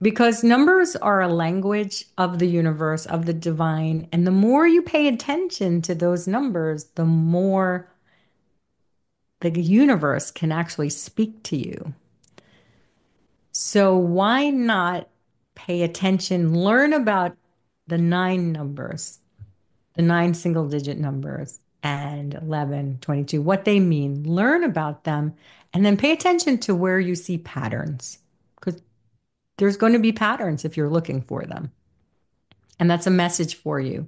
because numbers are a language of the universe, of the divine. And the more you pay attention to those numbers, the more the universe can actually speak to you. So why not pay attention, learn about the nine numbers, the nine single digit numbers and 11, 22, what they mean, learn about them, and then pay attention to where you see patterns because there's going to be patterns if you're looking for them. And that's a message for you.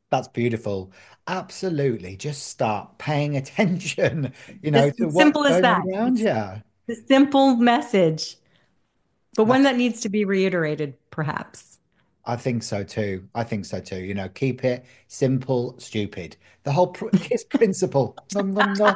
That's beautiful. Absolutely. Just start paying attention, Just to what's simple as going on that. around It's you. the simple message, but one That's that needs to be reiterated, perhaps. I think so too. I think so too. Keep it simple, stupid. The whole KISS principle. Nom, nom, nom.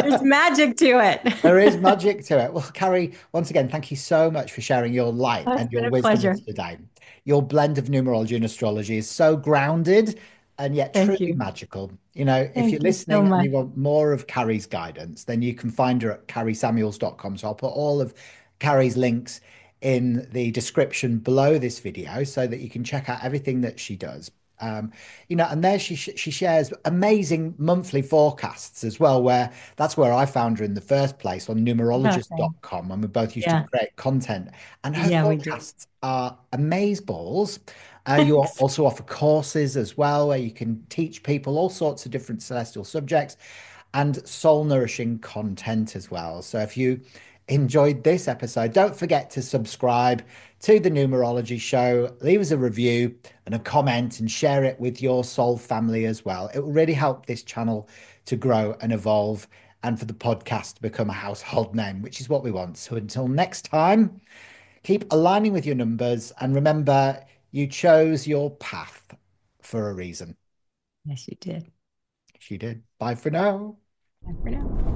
There's magic to There is it. magic to it. Well, Carrie, once again, thank you so much for sharing your light It's and been your a wisdom with pleasure. us today. Your blend of numerology and astrology is so grounded and yet Thank truly you. magical. If you're Thank you so listening and much. you want more of Carrie's guidance, then you can find her at carriesamuels.com. So I'll put all of Carrie's links in the description below this video so that you can check out everything that she does. And there she shares amazing monthly forecasts as well, where that's where I found her in the first place on Okay. numerologist.com, and we both used to Yeah. create content. And her Yeah, we did. forecasts are amazeballs. You Thanks. also offer courses as well, where you can teach people all sorts of different celestial subjects and soul nourishing content as well. So if you enjoyed this episode, don't forget to subscribe to the Numerology Show, leave us a review and a comment, and share it with your soul family as well. It will really help this channel to grow and evolve, and for the podcast to become a household name, which is what we want. So until next time, keep aligning with your numbers, and remember, you chose your path for a reason. Yes, you did. She did. Bye for now. Bye for now.